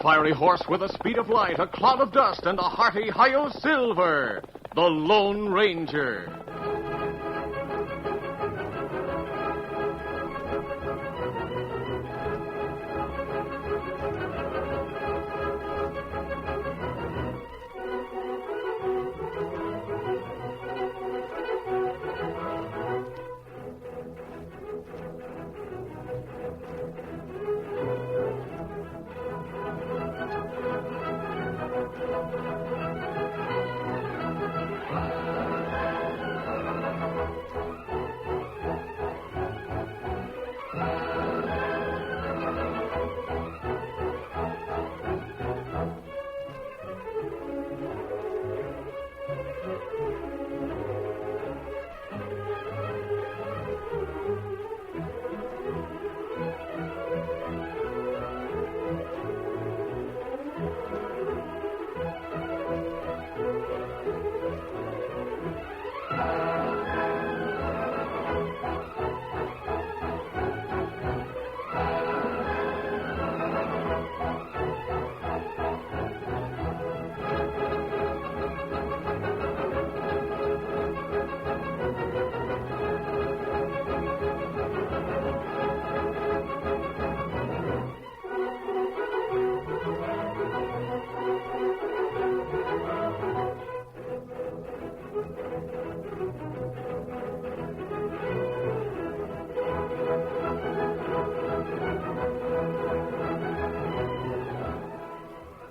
fiery horse with the speed of light, a cloud of dust, and a hearty Hi-Yo Silver, the Lone Ranger.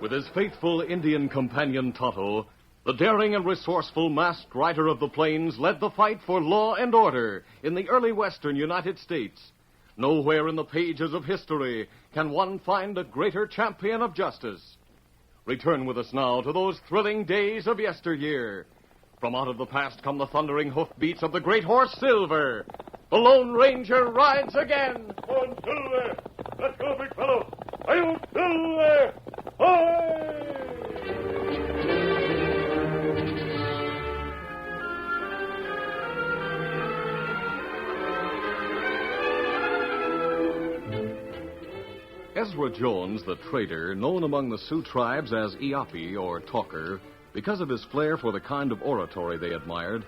With his faithful Indian companion Tonto, the daring and resourceful masked rider of the plains led the fight for law and order in the early western United States. Nowhere in the pages of history can one find a greater champion of justice. Return with us now to those thrilling days of yesteryear. From out of the past come the thundering hoofbeats of the great horse Silver. The Lone Ranger rides again. On, Silver! Let's go, big fellow! Hi-Yo, Silver! Hi! Ezra Jones, the trader, known among the Sioux tribes as Eopi, or Talker, because of his flair for the kind of oratory they admired,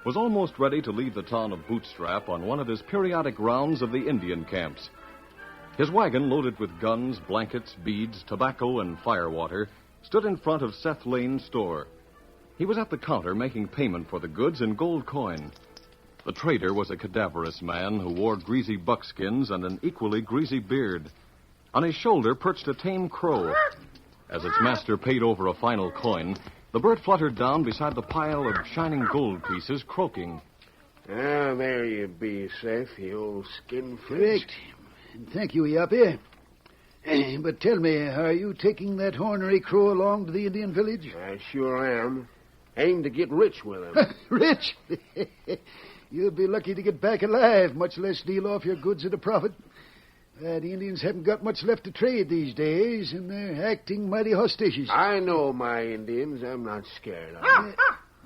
was almost ready to leave the town of Bootstrap on one of his periodic rounds of the Indian camps. His wagon, loaded with guns, blankets, beads, tobacco, and firewater, stood in front of Seth Lane's store. He was at the counter making payment for the goods in gold coin. The trader was a cadaverous man who wore greasy buckskins and an equally greasy beard. On his shoulder perched a tame crow. As its master paid over a final coin, the bird fluttered down beside the pile of shining gold pieces, croaking. Ah, there you be, Seth, you old skinflint. Correct. Thank you, Eopi. But tell me, are you taking that ornery crow along to the Indian village? I sure am. Aim to get rich with him. Rich? You'll be lucky to get back alive, much less deal off your goods at a profit. The Indians haven't got much left to trade these days, and they're acting mighty hostitious. I know my Indians. I'm not scared of them.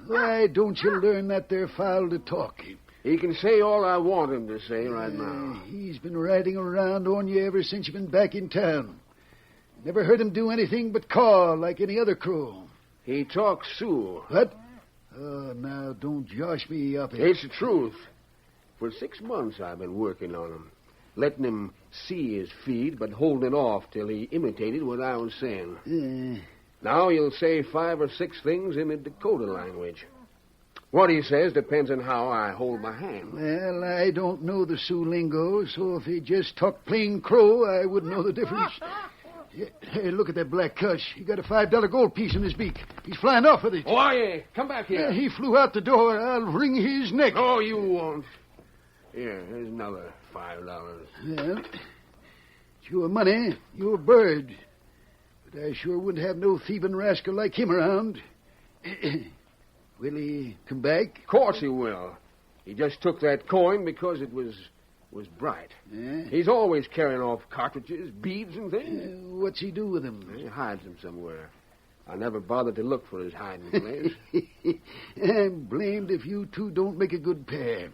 Why don't you learn that they're foul to talk? He can say all I want him to say right now. He's been riding around on you ever since you've been back in town. Never heard him do anything but caw like any other crow. He talks Sioux. What? Oh, now, don't josh me up. It's the truth. For 6 months I've been working on him. Letting him see his feed, but holding off till he imitated what I was saying. Now he'll say 5 or 6 things in the Dakota language. What he says depends on how I hold my hand. Well, I don't know the Sioux lingo, so if he just talked plain crow, I wouldn't know the difference. Hey, look at that black cuss. He got a $5 gold piece in his beak. He's flying off with it. Oh, aye. Come back here. He flew out the door. I'll wring his neck. No, you won't. Here, here's another $5. Well, it's your money, your bird. But I sure wouldn't have no thieving rascal like him around. Will he come back? Of course he will. He just took that coin because it was bright. He's always carrying off cartridges, beads, and things. What's he do with them? He hides them somewhere. I never bothered to look for his hiding place. I'm blamed if you two don't make a good pair.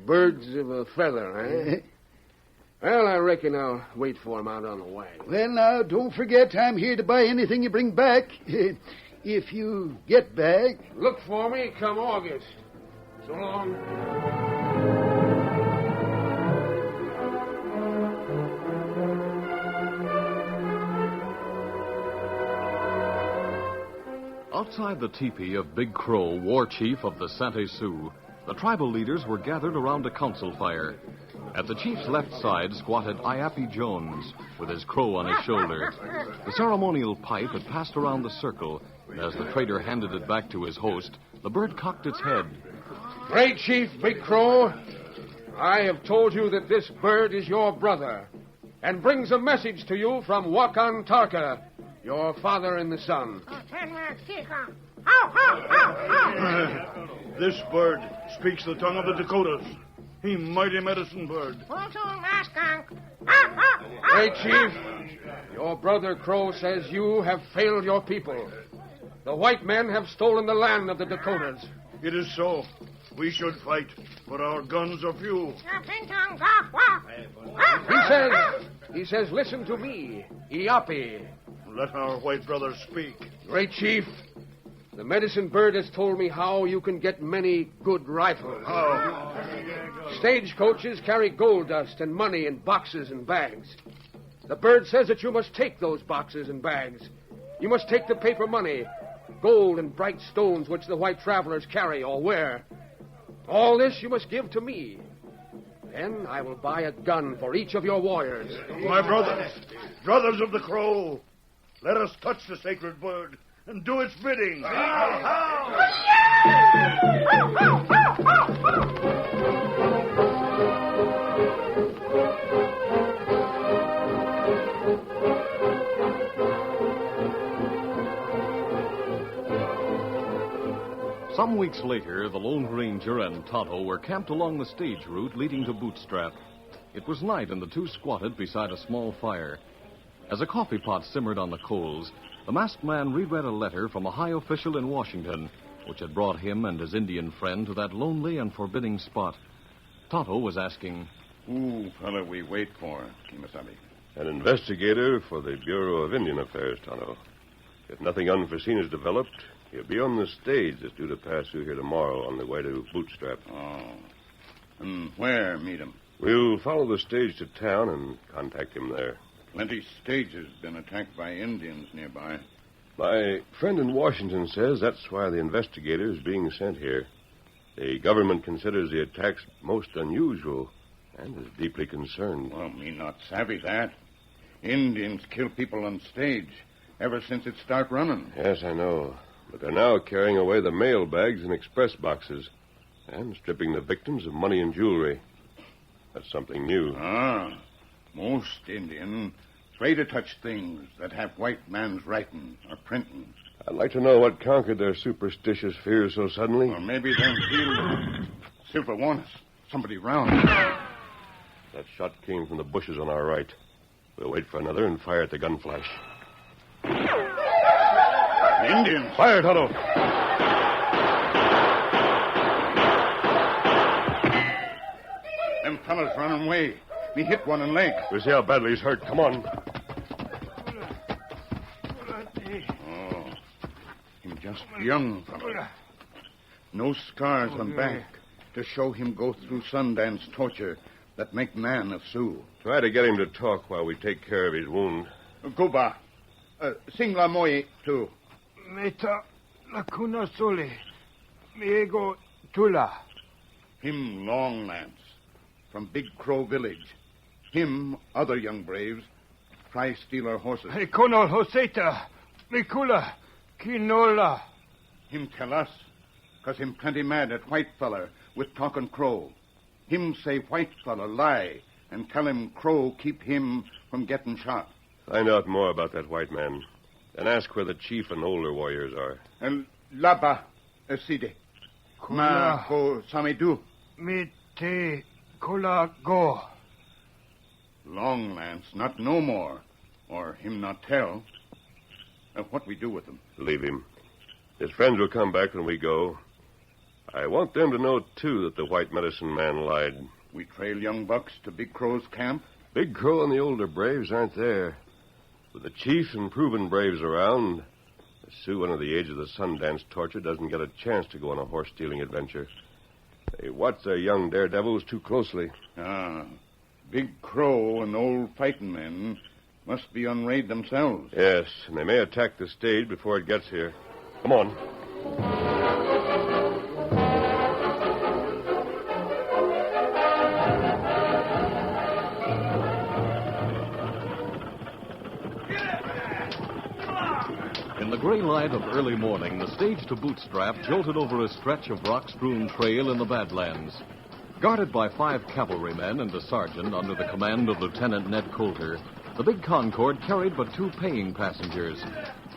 Birds of a feather, eh? Well, I reckon I'll wait for him out on the wagon. Well, now, don't forget I'm here to buy anything you bring back. If you get back. Look for me come August. So long. Outside the teepee of Big Crow, war chief of the Sante Sioux, the tribal leaders were gathered around a council fire. At the chief's left side squatted Iapi Jones, with his crow on his shoulder. The ceremonial pipe had passed around the circle, and as the trader handed it back to his host, the bird cocked its head. Great Chief Big Crow, I have told you that this bird is your brother, and brings a message to you from Wakan Tarka, your father in the sun. This bird speaks the tongue of the Dakotas. He mighty medicine bird. Great Chief, your brother Crow says you have failed your people. The white men have stolen the land of the Dakotas. It is so. We should fight, but our guns are few. He says, listen to me, Iapi. Let our white brothers speak. Great Chief, the medicine bird has told me how you can get many good rifles. How? Stagecoaches carry gold dust and money in boxes and bags. The bird says that you must take those boxes and bags. You must take the paper money, gold and bright stones which the white travelers carry or wear. All this you must give to me. Then I will buy a gun for each of your warriors. My brothers of the Crow, let us touch the sacred bird and do its bidding. Some weeks later, the Lone Ranger and Tonto were camped along the stage route leading to Bootstrap. It was night, and the two squatted beside a small fire. As a coffee pot simmered on the coals, the masked man reread a letter from a high official in Washington, which had brought him and his Indian friend to that lonely and forbidding spot. Tonto was asking, Who fella we wait for, Kimasabi? An investigator for the Bureau of Indian Affairs, Tonto. If nothing unforeseen is developed, he'll be on the stage that's due to pass through here tomorrow on the way to Bootstrap. Oh. And where meet him? We'll follow the stage to town and contact him there. Plenty stages been attacked by Indians nearby. My friend in Washington says that's why the investigator is being sent here. The government considers the attacks most unusual and is deeply concerned. Well, me not savvy that. Indians kill people on stage ever since it start running. Yes, I know. But they're now carrying away the mail bags and express boxes and stripping the victims of money and jewelry. That's something new. Ah, most Indian afraid to touch things that have white man's writing or printing. I'd like to know what conquered their superstitious fears so suddenly. Or maybe them feel Silver warn us. Somebody round. That shot came from the bushes on our right. We'll wait for another and fire at the gun flash. The Indians. Fire, Tonto. Them fellas running away. Me hit one in leg. We'll see how badly he's hurt. Come on. Oh, him just young fellow. No scars on back to show him go through Sundance torture that make man of Sioux. Try to get him to talk while we take care of his wound. Goba. Sing la moi, too. Meta Lacuna Sole. Miego Tula. Him Long Lance from Big Crow Village. Him, other young braves, try steal our horses. Conol Hoseta. Mikula. Kinola. Him tell us, 'cause him plenty mad at white feller with talking crow. Him say white feller lie and tell him crow keep him from getting shot. Find out more about that white man. Then ask where the chief and older warriors are. And Laba, Side. Ma ko Samidu. Me te Kola go. Long Lance, not no more. Or him not tell. What we do with him? Leave him. His friends will come back when we go. I want them to know, too, that the white medicine man lied. We trail young bucks to Big Crow's camp? Big Crow and the older braves aren't there. With the chief and proven braves around, the Sioux under the age of the Sundance torture doesn't get a chance to go on a horse-stealing adventure. They watch their young daredevils too closely. Big Crow and old fighting men must be on raid themselves. Yes, and they may attack the stage before it gets here. Come on. In the gray light of early morning, the stage to Bootstrap jolted over a stretch of rock-strewn trail in the Badlands. Guarded by 5 cavalrymen and a sergeant under the command of Lieutenant Ned Coulter, the big Concord carried but 2 paying passengers.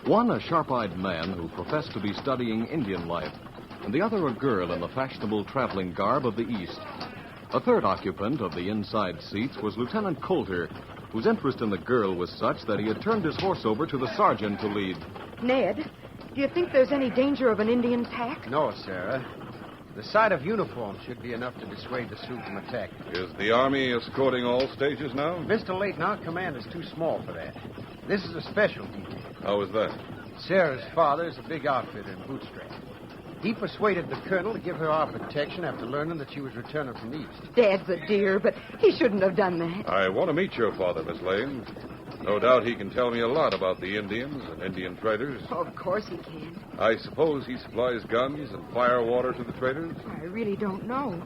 One, a sharp-eyed man who professed to be studying Indian life, and the other a girl in the fashionable traveling garb of the East. A third occupant of the inside seats was Lieutenant Coulter, whose interest in the girl was such that he had turned his horse over to the sergeant to lead. Ned, do you think there's any danger of an Indian attack? No, Sarah. The sight of uniforms should be enough to dissuade the Sioux from attack. Is the Army escorting all stages now? Mr. Layton, our command is too small for that. This is a special detail. How is that? Sarah's father is a big outfitter in Bootstrap. He persuaded the colonel to give her our protection after learning that she was returning from the East. Dad's a dear, but he shouldn't have done that. I want to meet your father, Miss Lane. No doubt he can tell me a lot about the Indians and Indian traders. Of course he can. I suppose he supplies guns and fire water to the traders? I really don't know.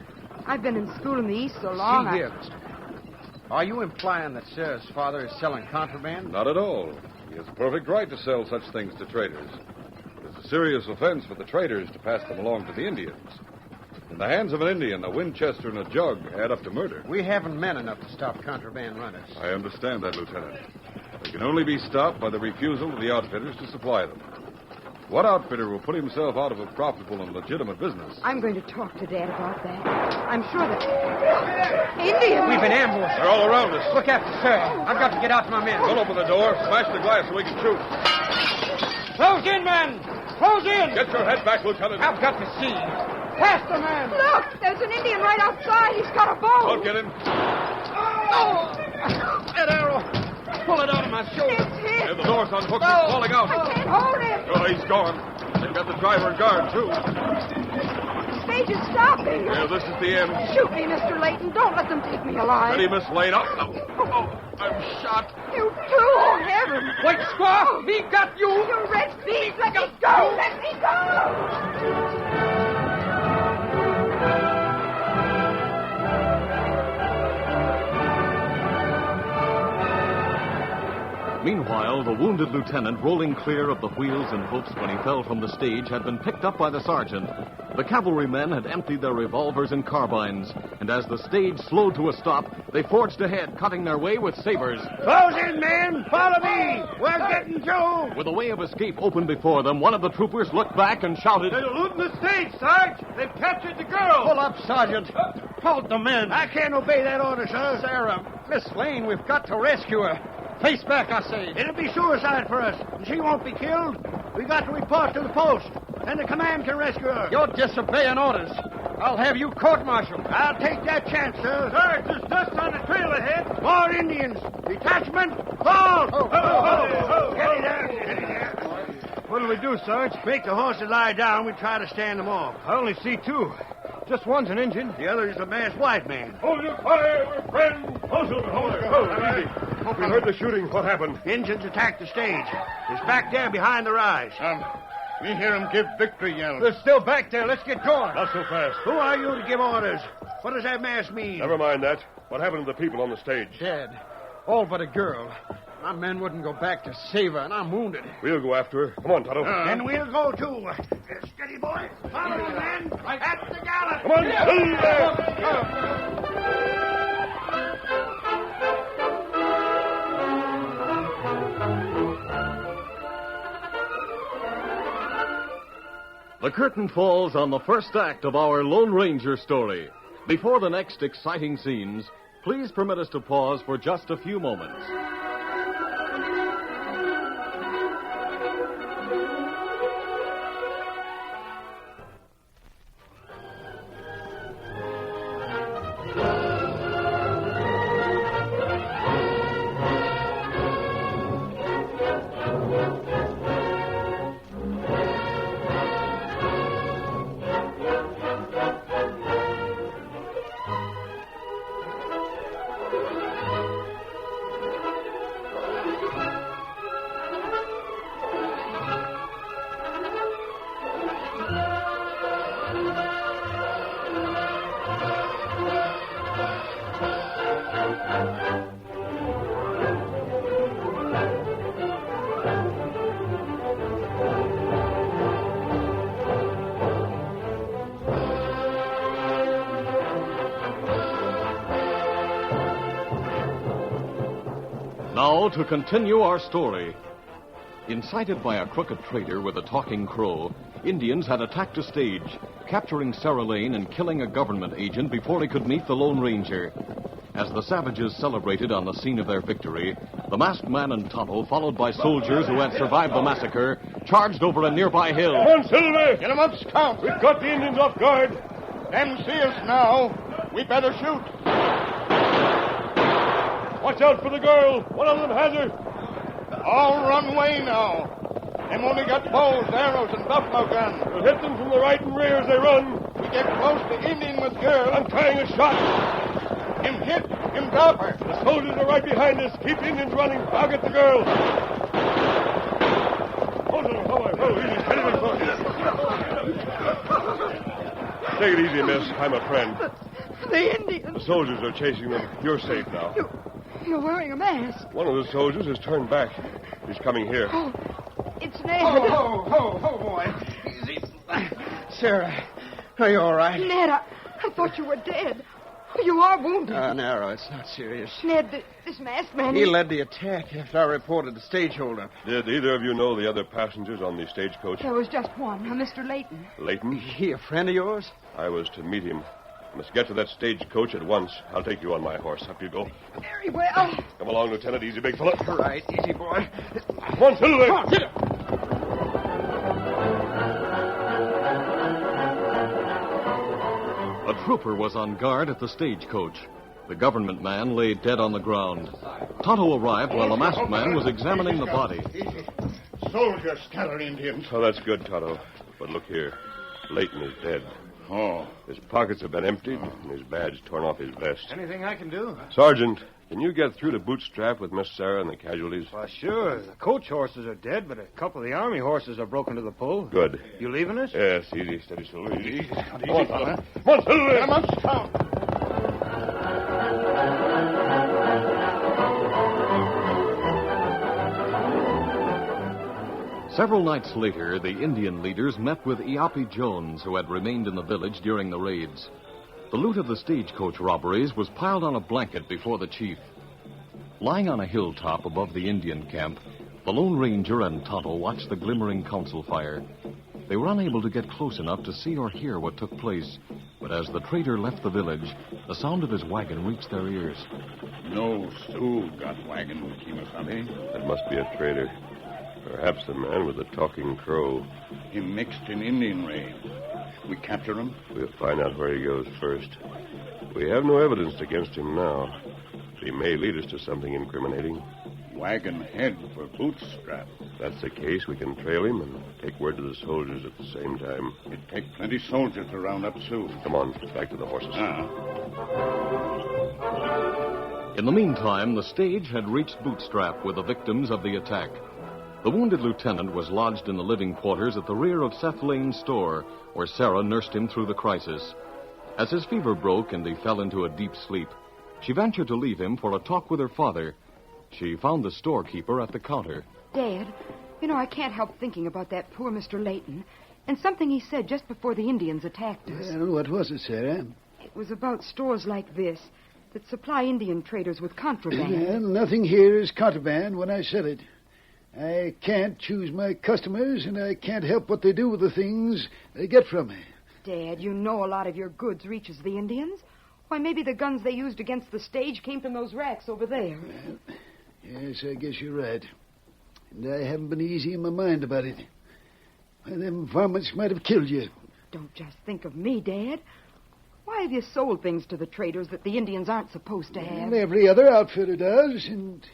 I've been in school in the East so long. See here, Mr. Are you implying that Sarah's father is selling contraband? Not at all. He has a perfect right to sell such things to traders. It's a serious offense for the traders to pass them along to the Indians. In the hands of an Indian, a Winchester and a jug add up to murder. We haven't men enough to stop contraband runners. I understand that, Lieutenant. They can only be stopped by the refusal of the outfitters to supply them. What outfitter will put himself out of a profitable and legitimate business? I'm going to talk to Dad about that. I'm sure that... Indians! We've been ambushed. They're all around us. Look after Sarah. I've got to get out to my men. Don't open the door. Smash the glass so we can shoot. Close in, men! Close in! Get your head back, Lieutenant. I've got to see. Faster, man! Look! There's an Indian right outside. He's got a bow. Don't get him. Oh! That arrow! Pull it out of my shoulder. It's hit. The door's unhooked. He's falling out. I can't hold him. Oh, he's gone. They've got the driver and guard, too. The stage is stopping. Yeah, this is the end. Shoot me, Mr. Layton. Don't let them take me alive. Ready, Miss Lane? Oh, I'm shot. You too. Oh, heaven. Wait, squaw! He got you! You red thief. Let me go. Let me go. Meanwhile, the wounded lieutenant, rolling clear of the wheels and hoofs when he fell from the stage, had been picked up by the sergeant. The cavalrymen had emptied their revolvers and carbines, and as the stage slowed to a stop, they forged ahead, cutting their way with sabers. Close in, men! Follow me! We're getting through! With a way of escape open before them, one of the troopers looked back and shouted, They're looting the stage, Sarge. They've captured the girl. Pull up, Sergeant. Hold the men. I can't obey that order, sir. Sarah, Miss Lane, we've got to rescue her. Face back, I say. It'll be suicide for us, and she won't be killed. We got to report to the post, and the command can rescue her. You're disobeying orders. I'll have you court-martialed. I'll take that chance, sir. Sarge, there's dust on the trail ahead. More Indians. Detachment, fall! Get it there. Get it there. What'll we do, Sarge? Make the horses lie down. We try to stand them off. I only see 2. Just one's an Indian. The other is a masked white man. Hold your fire, my friend. Hold it. We heard the shooting. What happened? Indians attacked the stage. It's back there behind the rise. We hear him give victory yells. They're still back there. Let's get going. Not so fast. Who are you to give orders? What does that mask mean? Never mind that. What happened to the people on the stage? Dead. All but a girl. My men wouldn't go back to save her, and I'm wounded. We'll go after her. Come on, Tonto. And we'll go, too. Steady, boy. Follow me, man. At the gallop. Come on. The curtain falls on the first act of our Lone Ranger story. Before the next exciting scenes, please permit us to pause for just a few moments. Now, to continue our story. Incited by a crooked trader with a talking crow, Indians had attacked a stage, capturing Sarah Lane and killing a government agent before he could meet the Lone Ranger. As the savages celebrated on the scene of their victory, the masked man and Tonto, followed by soldiers who had survived the massacre, charged over a nearby hill. Come on, Silver! Get 'em up, Scout. We've got the Indians off guard. Them see us now. We better shoot. Watch out for the girl. One of them has her. All run away now. Them only got bows, arrows, and buffalo guns. We'll hit them from the right and rear as they run. We get close to Indian with girl. I'm trying a shot. Him hit. Him drop her. The soldiers are right behind us. Keep the Indians running. I'll get the girl. Hold on, easy. Steady with soldiers. Take it easy, miss. I'm a friend. The Indians. The soldiers are chasing them. You're safe now. You're wearing a mask. One of the soldiers has turned back. He's coming here. Oh, it's Ned. Ho, boy. Easy. Sarah, are you all right? Ned, I thought you were dead. You are wounded. No, it's not serious. Ned, this masked man... He led the attack after I reported the stage holdup. Did either of you know the other passengers on the stagecoach? There was just one, Mr. Layton. Layton? He a friend of yours? I was to meet him. I must get to that stagecoach at once. I'll take you on my horse. Up you go. Very well. Come along, Lieutenant. Easy, big fella. All right, easy, boy. Come on, Silver. Come on, get him. A trooper was on guard at the stagecoach. The government man lay dead on the ground. Tonto arrived while the masked man was examining the body. Soldiers scattered Indians. Oh, that's good, Tonto. But look here. Layton is dead. Oh. His pockets have been emptied and his badge torn off his vest. Anything I can do? Sergeant, can you get through to Bootstrap with Miss Sarah and the casualties? Well, sure. The coach horses are dead, but a couple of the army horses are broken to the pull. Good. You leaving us? Yes, easy, steady, Silver, easy. Come on, fella. Come on, Silver. Get 'em up, Scout. Several nights later, the Indian leaders met with Ep Jones, who had remained in the village during the raids. The loot of the stagecoach robberies was piled on a blanket before the chief. Lying on a hilltop above the Indian camp, the Lone Ranger and Tonto watched the glimmering council fire. They were unable to get close enough to see or hear what took place, but as the trader left the village, the sound of his wagon reached their ears. No Sioux got wagon with Kimasabi. That must be a traitor. Perhaps the man with the talking crow. He mixed in Indian raid. We capture him? We'll find out where he goes first. We have no evidence against him now. He may lead us to something incriminating. Wagon head for Bootstrap. If that's the case, we can trail him and take word to the soldiers at the same time. It'd take plenty soldiers to round up Sioux. Come on, back to the horses. In the meantime, the stage had reached Bootstrap with the victims of the attack. The wounded lieutenant was lodged in the living quarters at the rear of Seth Lane's store, where Sarah nursed him through the crisis. As his fever broke and he fell into a deep sleep, she ventured to leave him for a talk with her father. She found the storekeeper at the counter. Dad, I can't help thinking about that poor Mr. Layton and something he said just before the Indians attacked us. Well, what was it, Sarah? It was about stores like this that supply Indian traders with contraband. Well, nothing here is contraband when I said it. I can't choose my customers, and I can't help what they do with the things they get from me. Dad, you know a lot of your goods reaches the Indians. Why, maybe the guns they used against the stage came from those racks over there. Well, yes, I guess you're right. And I haven't been easy in my mind about it. Well, them varmints might have killed you. Don't just think of me, Dad. Why have you sold things to the traders that the Indians aren't supposed to have? Well, every other outfitter does, and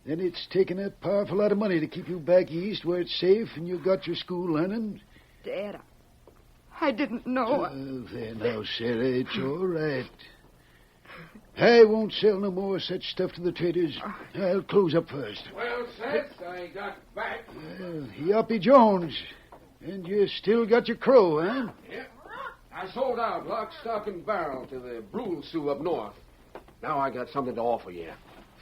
then it's taken a powerful lot of money to keep you back east where it's safe and you got your school learning. Dad, I didn't know. Oh, there now, Sarah, it's all right. I won't sell no more such stuff to the traders. I'll close up first. Well, Seth, I got back. Well, Ep Jones. And you still got your crow, huh? Yeah. I sold out lock, stock, and barrel to the Brule Sioux up north. Now I got something to offer you.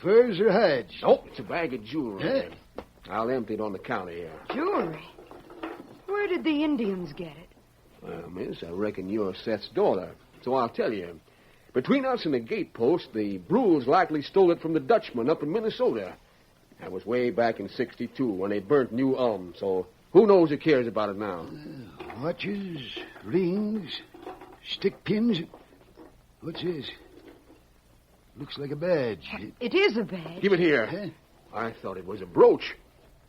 Furs or hides? Nope, it's a bag of jewelry. Huh? I'll empty it on the counter here. Jewelry? Where did the Indians get it? Well, miss, I reckon you're Seth's daughter, so I'll tell you. Between us and the gatepost, the Brules likely stole it from the Dutchman up in Minnesota. That was way back in '62 when they burnt New Ulm, so who knows who cares about it now? Watches, rings, stick pins. What's this? Looks like a badge. It is a badge. Give it here. Huh? I thought it was a brooch.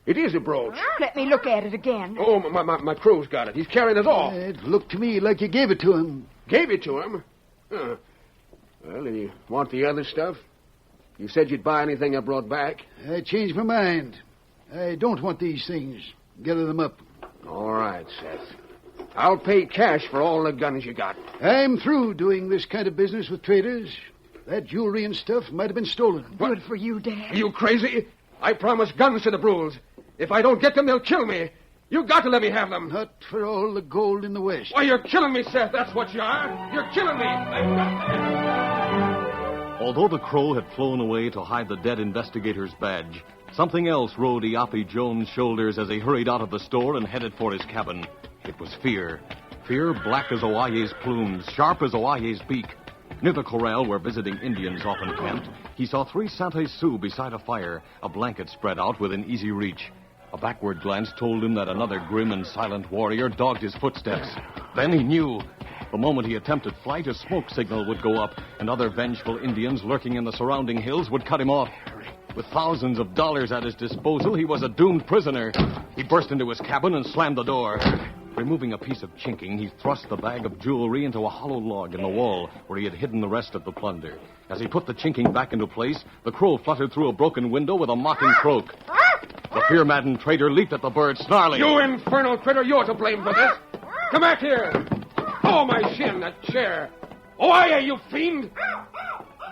It is a brooch. Let me look at it again. Oh, my crow's got it. He's carrying it off. It looked to me like you gave it to him. Gave it to him? Huh. Well, did you want the other stuff? You said you'd buy anything I brought back. I changed my mind. I don't want these things. Gather them up. All right, Seth. I'll pay cash for all the guns you got. I'm through doing this kind of business with traders. That jewelry and stuff might have been stolen. Good for you, Dad. Are you crazy? I promised guns to the Brules. If I don't get them, they'll kill me. You got to let me have them. Not for all the gold in the West. Why, you're killing me, Seth. That's what you are. You're killing me. Although the Crow had flown away to hide the dead investigator's badge, something else rode Iapi Jones' shoulders as he hurried out of the store and headed for his cabin. It was fear. Fear black as Owaye's plumes, sharp as Owaye's beak. Near the corral where visiting Indians often camped, he saw 3 Sante Sioux beside a fire, a blanket spread out within easy reach. A backward glance told him that another grim and silent warrior dogged his footsteps. Then he knew. The moment he attempted flight, a smoke signal would go up, and other vengeful Indians lurking in the surrounding hills would cut him off. With thousands of dollars at his disposal, he was a doomed prisoner. He burst into his cabin and slammed the door. Removing a piece of chinking, he thrust the bag of jewelry into a hollow log in the wall where he had hidden the rest of the plunder. As he put the chinking back into place, the crow fluttered through a broken window with a mocking croak. The fear-maddened trader leaped at the bird, snarling. You infernal critter, you're to blame for this. Come back here. Oh, my shin, that chair. Oh, are you fiend?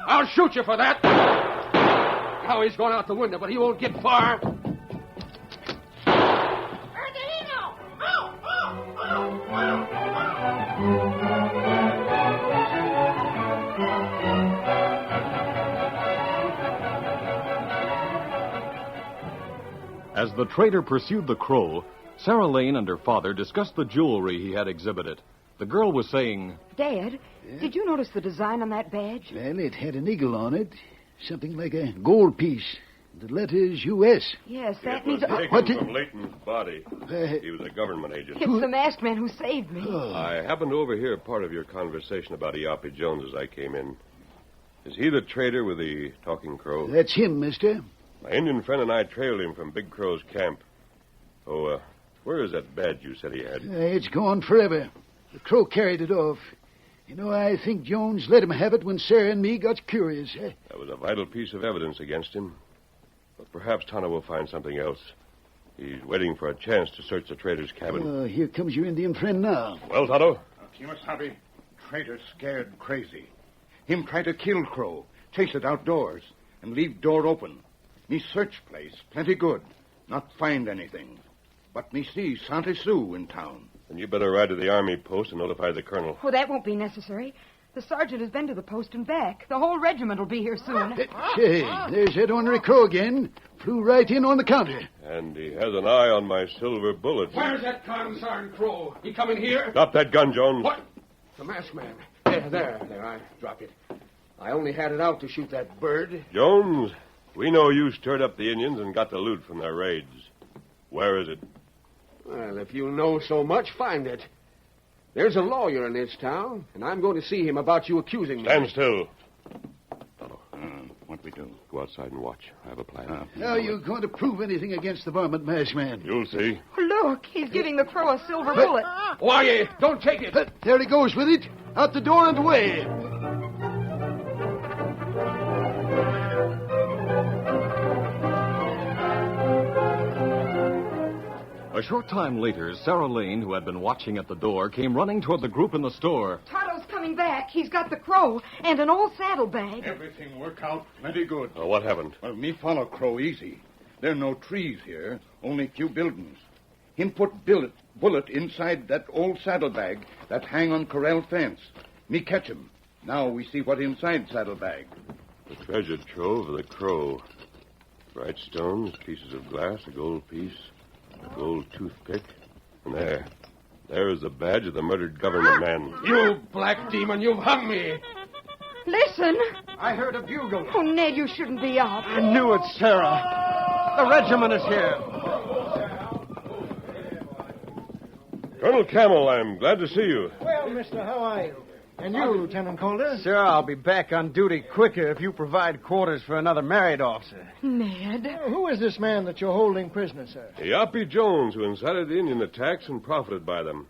I'll shoot you for that. Now he's gone out the window, but he won't get far. As the trader pursued the crow, Sarah Lane and her father discussed the jewelry he had exhibited. The girl was saying, Dad, did you notice the design on that badge? Well, it had an eagle on it. Something like a gold piece. The letters U.S. Yes, that It was means... taken from Leighton's body. He was a government agent. It's the masked man who saved me. I happened to overhear part of your conversation about Iapi Jones as I came in. Is he the trader with the talking crow? That's him, mister. My Indian friend and I trailed him from Big Crow's camp. Oh, where is that badge you said he had? It's gone forever. The crow carried it off. You know, I think Jones let him have it when Sarah and me got curious. That was a vital piece of evidence against him. But perhaps Tonto will find something else. He's waiting for a chance to search the trader's cabin. Here comes your Indian friend now. Well, Tonto? Kimasabi, trader scared crazy. Him try to kill crow, chase it outdoors, and leave door open. Me search place, plenty good. Not find anything. But me see Sante Sioux in town. Then you better ride to the army post and notify the colonel. Oh, that won't be necessary. The sergeant has been to the post and back. The whole regiment will be here soon. Say, there's that ornery crow again. Flew right in on the counter. And he has an eye on my silver bullets. Where's that concerned crow? He coming here? Drop that gun, Jones. What? The masked man. There, I dropped it. I only had it out to shoot that bird. Jones, we know you stirred up the Indians and got the loot from their raids. Where is it? Well, if you know so much, find it. There's a lawyer in this town, and I'm going to see him about you accusing me. Stand still. What we do? Go outside and watch. I have a plan. How are you going to prove anything against the varmint masked man? You'll see. Look, he's giving the crow a silver bullet. Why, don't take it. There he goes with it. Out the door and away. A short time later, Sarah Lane, who had been watching at the door, came running toward the group in the store. Tonto's coming back. He's got the crow and an old saddlebag. Everything work out plenty good. What happened? Well, me follow crow easy. There no trees here, only few buildings. Him put bullet inside that old saddlebag that hang on corral fence. Me catch him. Now we see what inside saddlebag. The treasure trove of the crow. Bright stones, pieces of glass, a gold piece, a gold toothpick. And there is the badge of the murdered government man. You black demon, you've hung me. Listen. I heard a bugle. Oh, Ned, you shouldn't be up. I knew it, Sarah. The regiment is here. Colonel Camel, I'm glad to see you. Well, mister, how are you? And you, Lieutenant Calder? Sir, I'll be back on duty quicker if you provide quarters for another married officer. Ned. Who is this man that you're holding prisoner, sir? Iapi Jones, who incited the Indian attacks and profited by them.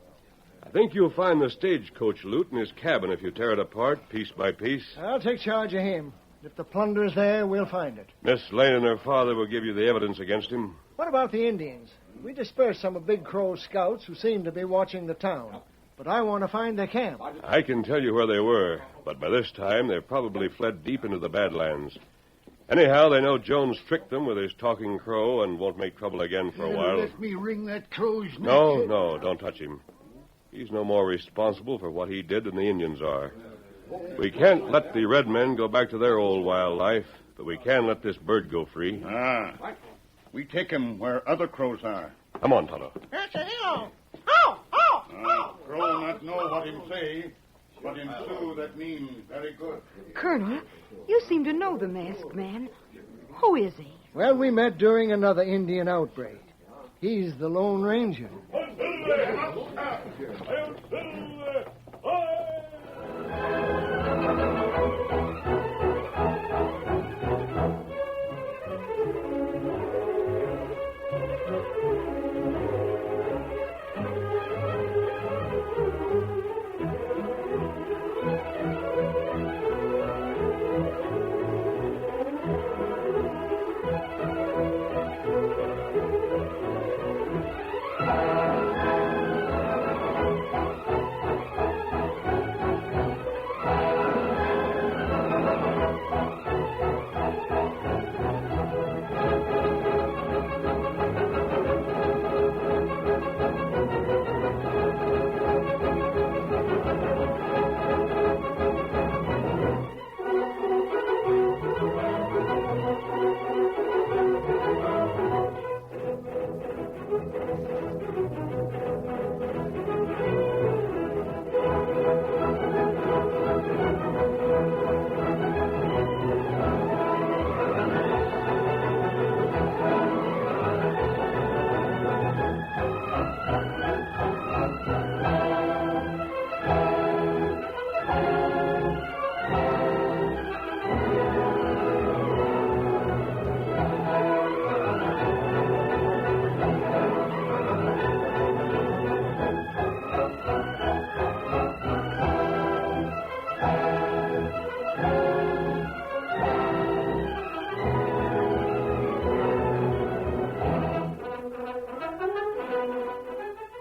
I think you'll find the stagecoach loot in his cabin if you tear it apart piece by piece. I'll take charge of him. If the plunder's there, we'll find it. Miss Lane and her father will give you the evidence against him. What about the Indians? We dispersed some of Big Crow's scouts who seem to be watching the town. But I want to find their camp. I can tell you where they were, but by this time they've probably fled deep into the Badlands. Anyhow, they know Jones tricked them with his talking crow and won't make trouble again for a while. Let me wring that crow's neck. No, don't touch him. He's no more responsible for what he did than the Indians are. We can't let the red men go back to their old wild life, but we can let this bird go free. We take him where other crows are. Come on, Tonto. Crow not know what him say, but in Sioux that means very good. Colonel, you seem to know the masked man. Who is he? Well, we met during another Indian outbreak. He's the Lone Ranger.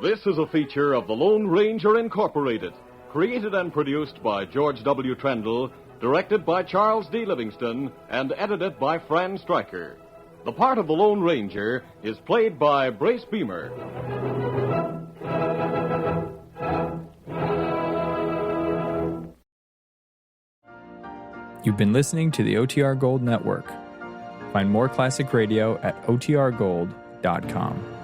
This is a feature of the Lone Ranger Incorporated, created and produced by George W. Trendle, directed by Charles D. Livingston, and edited by Fran Stryker. The part of the Lone Ranger is played by Brace Beamer. You've been listening to the OTR Gold Network. Find more classic radio at otrgold.com.